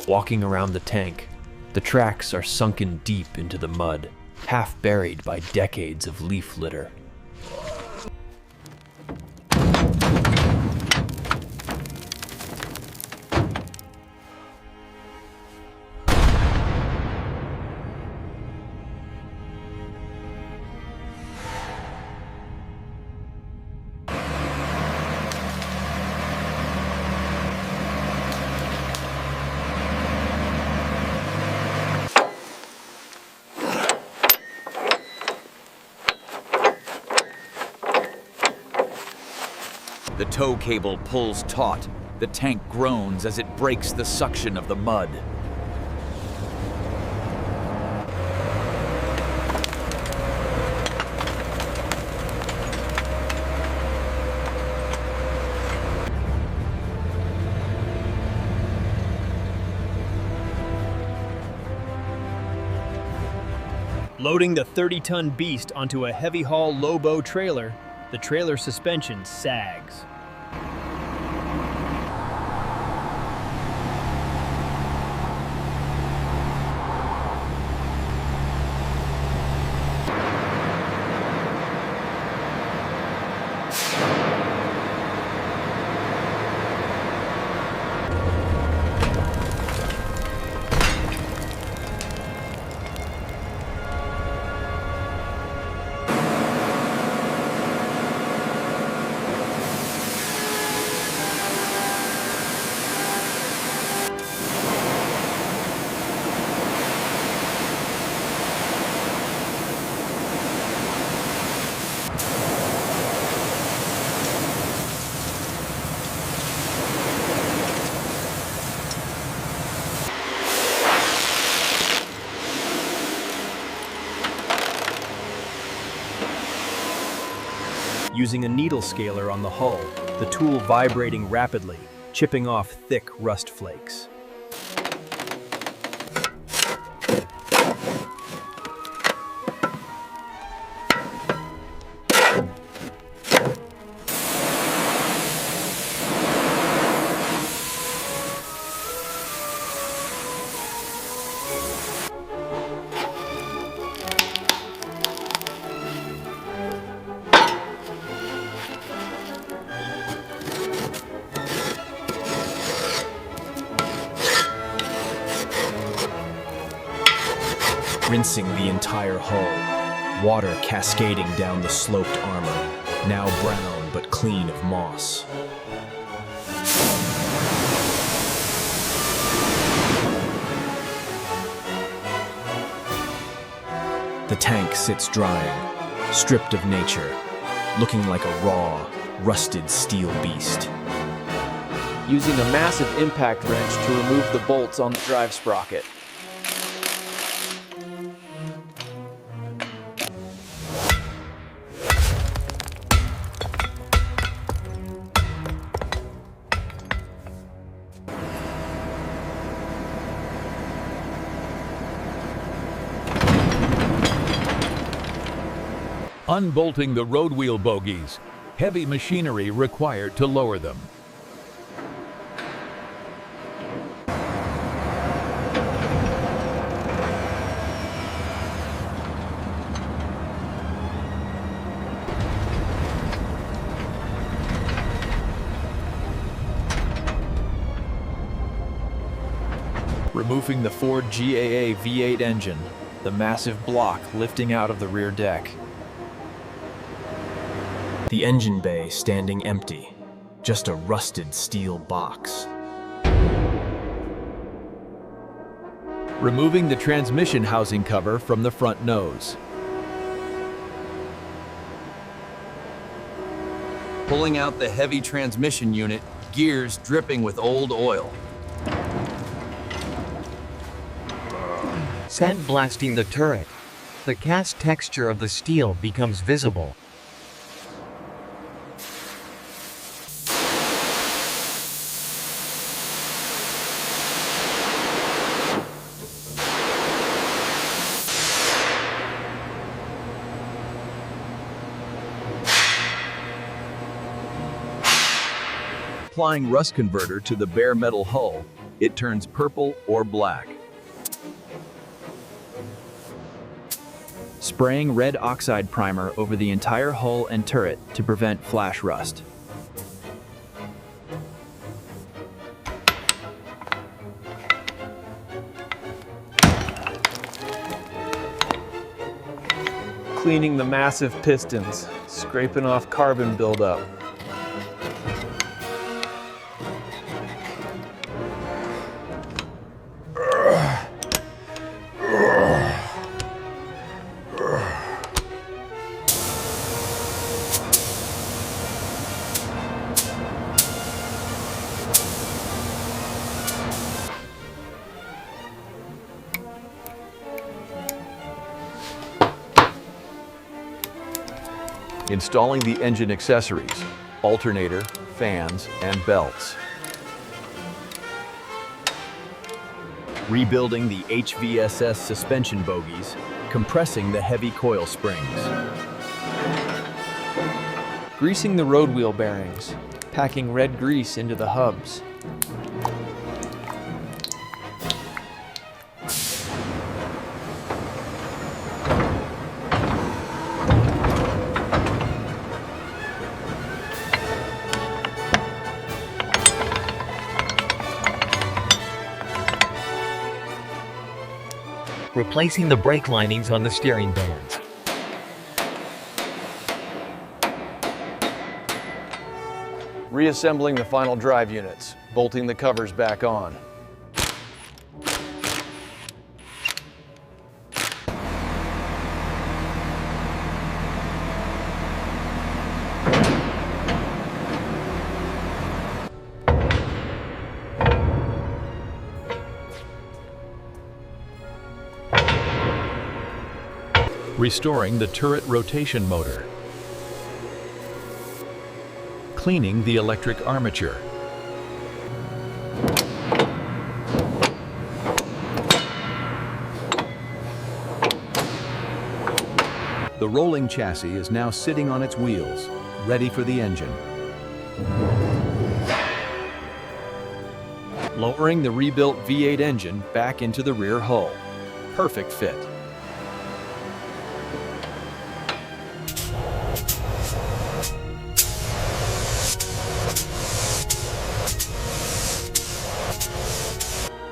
Walking around the tank, the tracks are sunken deep into the mud, half buried by decades of leaf litter. The tow cable pulls taut. The tank groans as it breaks the suction of the mud. Loading the 30-ton beast onto a heavy-haul low-bow trailer, the trailer suspension sags. Using a needle scaler on the hull, the tool vibrating rapidly, chipping off thick rust flakes. Rinsing the entire hull, water cascading down the sloped armor, now brown but clean of moss. The tank sits drying, stripped of nature, looking like a raw, rusted steel beast. Using a massive impact wrench to remove the bolts on the drive sprocket. Unbolting the road wheel bogies, heavy machinery required to lower them. Removing the Ford GAA V8 engine, the massive block lifting out of the rear deck. The engine bay standing empty, just a rusted steel box. Removing the transmission housing cover from the front nose. Pulling out the heavy transmission unit, gears dripping with old oil. Sandblasting the turret. The cast texture of the steel becomes visible. Applying rust converter to the bare metal hull, it turns purple or black. Spraying red oxide primer over the entire hull and turret to prevent flash rust. Cleaning the massive pistons, scraping off carbon buildup. Installing the engine accessories, alternator, fans, and belts. Rebuilding the HVSS suspension bogies, compressing the heavy coil springs. Greasing the road wheel bearings, packing red grease into the hubs. Replacing the brake linings on the steering bands. Reassembling the final drive units, bolting the covers back on. Restoring the turret rotation motor. Cleaning the electric armature. The rolling chassis is now sitting on its wheels, ready for the engine. Lowering the rebuilt V8 engine back into the rear hull. Perfect fit.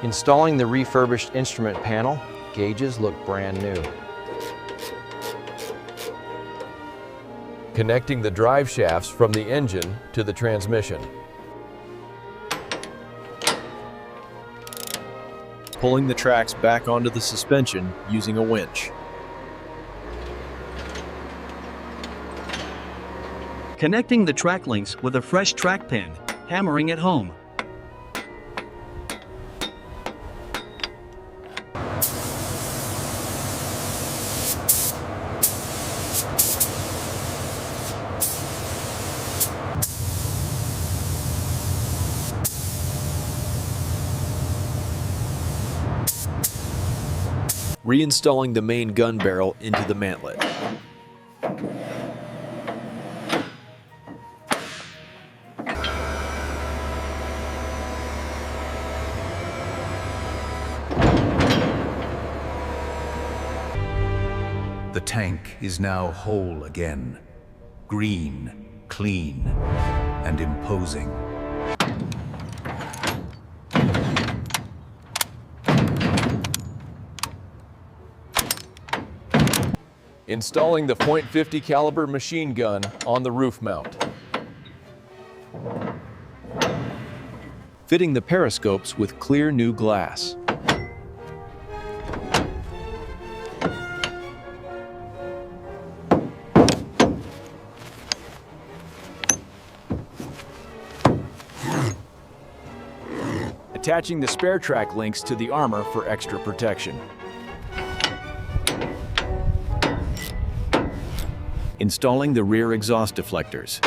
Installing the refurbished instrument panel, gauges look brand new. Connecting the drive shafts from the engine to the transmission. Pulling the tracks back onto the suspension using a winch. Connecting the track links with a fresh track pin, hammering it home. Reinstalling the main gun barrel into the mantlet. The tank is now whole again. Green, clean, and imposing. Installing the .50 caliber machine gun on the roof mount. Fitting the periscopes with clear new glass. Attaching the spare track links to the armor for extra protection. Installing the rear exhaust deflectors.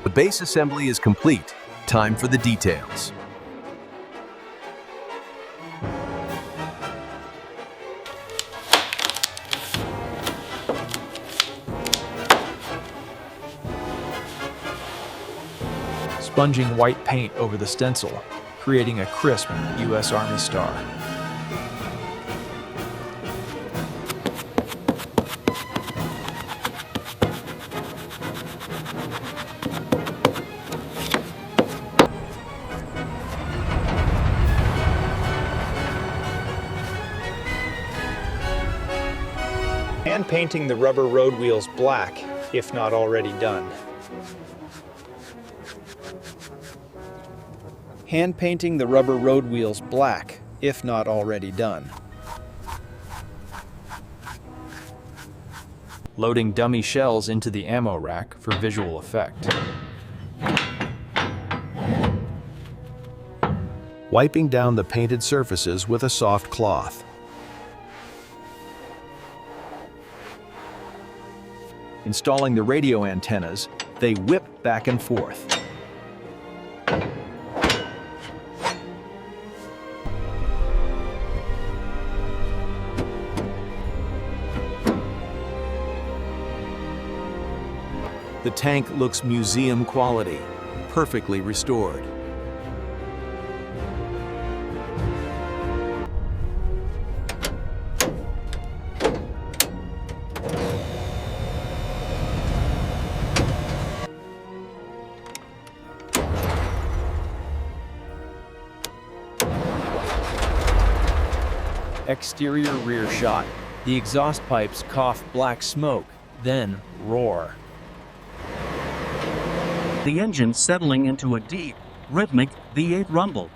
The base assembly is complete. Time for the details. sponging white paint over the stencil, creating a crisp U.S. Army star. Hand painting the rubber road wheels black, if not already done. Hand painting the rubber road wheels black, if not already done. Loading dummy shells into the ammo rack for visual effect. Wiping down the painted surfaces with a soft cloth. Installing the radio antennas, they whip back and forth. The tank looks museum quality, perfectly restored. Exterior rear shot. The exhaust pipes cough black smoke, then roar. The engine settling into a deep, rhythmic V8 rumble.